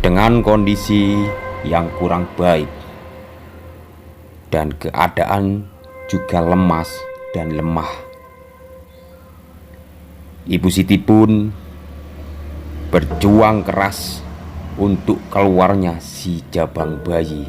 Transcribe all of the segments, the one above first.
dengan kondisi yang kurang baik dan keadaan juga lemas dan lemah. Ibu Siti pun berjuang keras untuk keluarnya si jabang bayi.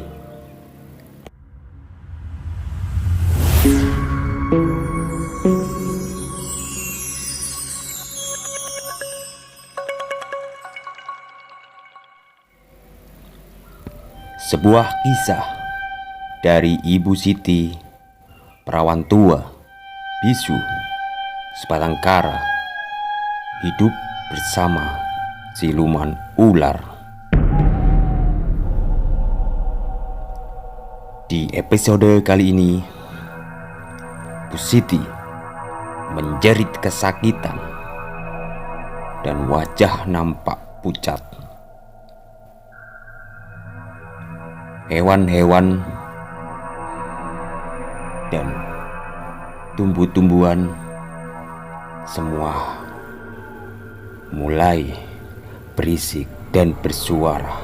Sebuah kisah dari Ibu Siti, perawan tua, bisu, sebatang kara, hidup bersama siluman ular. Di episode kali ini, Bu Siti menjerit kesakitan dan wajah nampak pucat. Hewan-hewan dan tumbuh-tumbuhan semua mulai berisik dan bersuara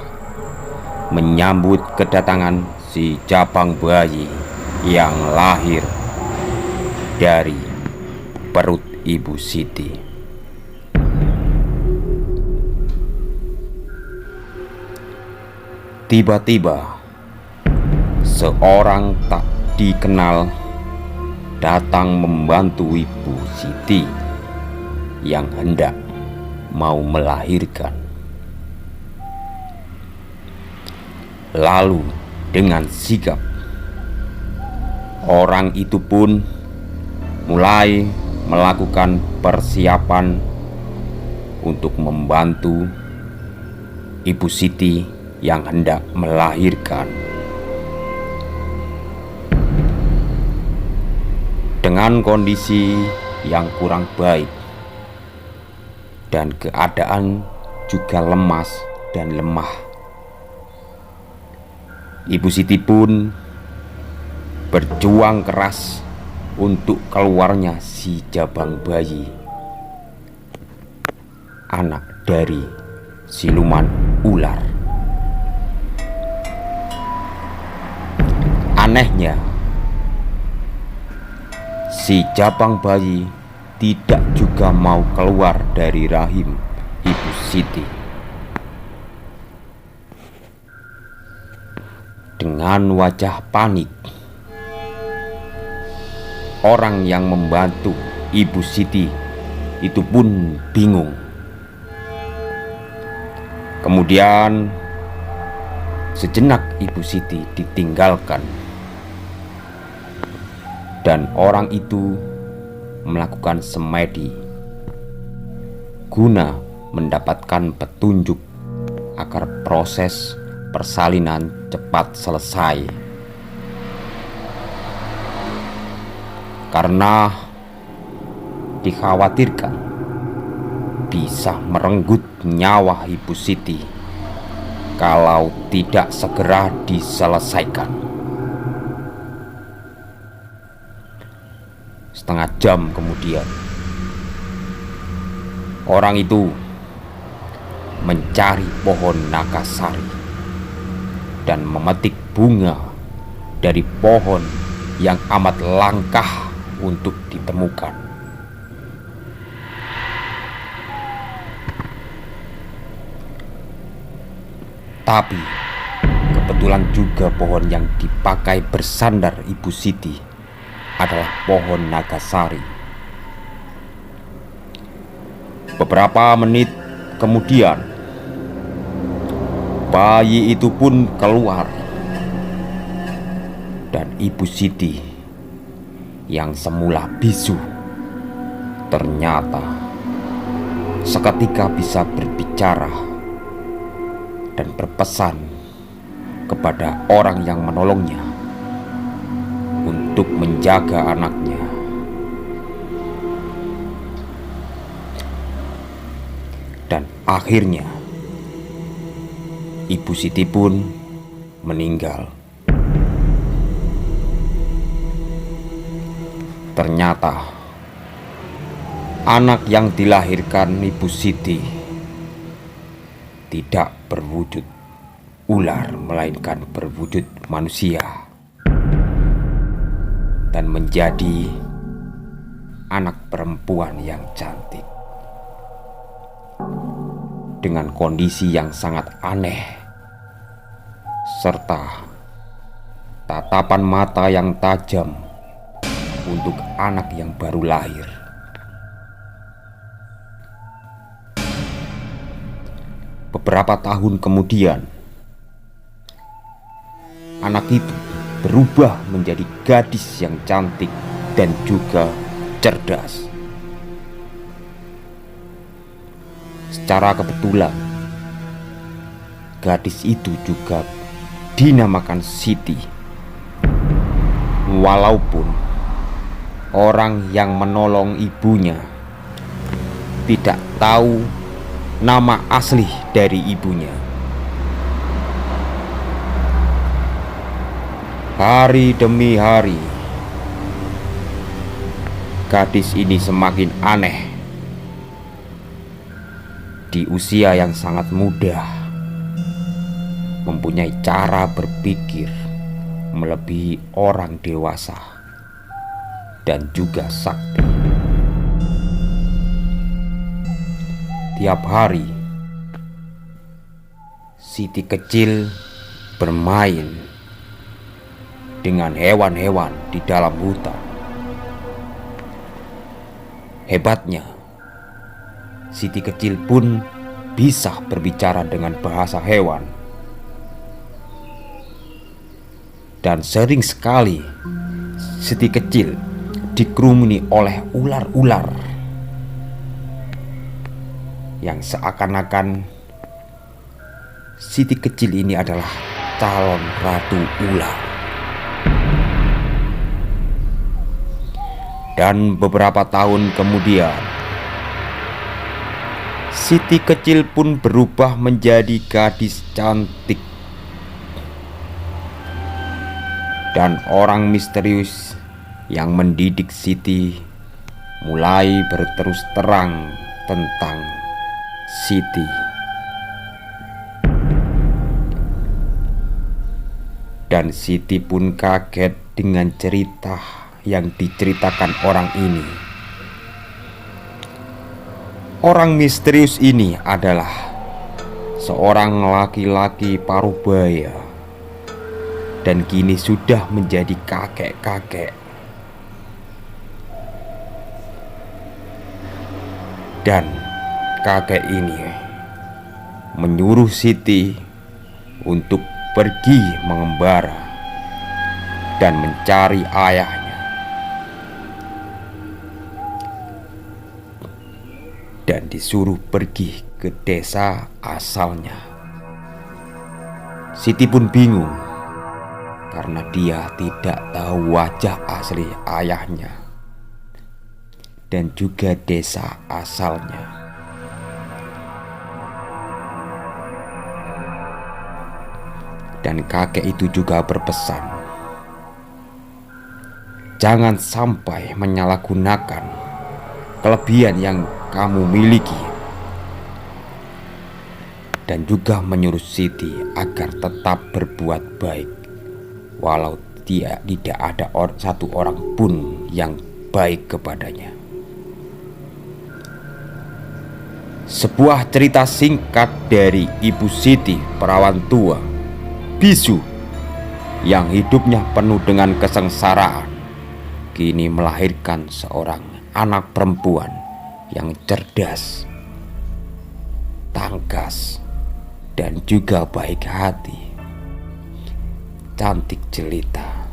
menyambut kedatangan si jabang bayi yang lahir dari perut Ibu Siti. Tiba-tiba seorang tak dikenal datang membantu Ibu Siti yang hendak mau melahirkan. Lalu dengan sigap orang itu pun mulai melakukan persiapan untuk membantu Ibu Siti yang hendak melahirkan. Dengan kondisi yang kurang baik dan keadaan juga lemas dan lemah, Ibu Siti pun berjuang keras untuk keluarnya si jabang bayi, anak dari siluman ular. Anehnya, si jabang bayi tidak juga mau keluar dari rahim Ibu Siti. Dengan wajah panik, orang yang membantu Ibu Siti itu pun bingung. Kemudian sejenak Ibu Siti ditinggalkan dan orang itu melakukan semedi guna mendapatkan petunjuk agar proses persalinan cepat selesai. Karena dikhawatirkan bisa merenggut nyawa Ibu Siti kalau tidak segera diselesaikan. Setengah jam kemudian, orang itu mencari pohon nagasari dan memetik bunga dari pohon yang amat langka untuk ditemukan. Tapi kebetulan juga pohon yang dipakai bersandar Ibu Siti adalah pohon nagasari. Beberapa menit kemudian, bayi itu pun keluar dan Ibu Siti yang semula bisu ternyata seketika bisa berbicara dan berpesan kepada orang yang menolongnya untuk menjaga anaknya. Dan akhirnya Ibu Siti pun meninggal. Ternyata anak yang dilahirkan Ibu Siti tidak berwujud ular melainkan berwujud manusia dan menjadi anak perempuan yang cantik dengan kondisi yang sangat aneh serta tatapan mata yang tajam untuk anak yang baru lahir. Beberapa tahun kemudian, anak itu berubah menjadi gadis yang cantik dan juga cerdas. Secara kebetulan, gadis itu juga dinamakan Siti. Walaupun orang yang menolong ibunya tidak tahu nama asli dari ibunya. Hari demi hari, gadis ini semakin aneh. Di usia yang sangat muda, mempunyai cara berpikir melebihi orang dewasa dan juga sakti. Tiap hari, Siti kecil bermain dengan hewan-hewan di dalam hutan. Hebatnya, Siti kecil pun bisa berbicara dengan bahasa hewan. Dan sering sekali Siti kecil dikerumuni oleh ular-ular yang seakan-akan Siti kecil ini adalah calon ratu ular. Dan beberapa tahun kemudian, Siti kecil pun berubah menjadi gadis cantik. Dan orang misterius yang mendidik Siti mulai berterus terang tentang Siti. Dan Siti pun kaget dengan cerita yang diceritakan orang ini. Orang misterius ini adalah seorang laki-laki parubaya dan kini sudah menjadi kakek-kakek. Dan kakek ini menyuruh Siti untuk pergi mengembara dan mencari ayahnya. Dan disuruh pergi ke desa asalnya. Siti pun bingung karena dia tidak tahu wajah asli ayahnya dan juga desa asalnya. Dan kakek itu juga berpesan, jangan sampai menyalahgunakan kelebihan yang kamu miliki. Dan juga menyuruh Siti agar tetap berbuat baik, walau tidak ada satu orang pun yang baik kepadanya. Sebuah cerita singkat dari Ibu Siti, perawan tua bisu yang hidupnya penuh dengan kesengsaraan, kini melahirkan seorang anak perempuan yang cerdas, tangkas, dan juga baik hati, cantik jelita.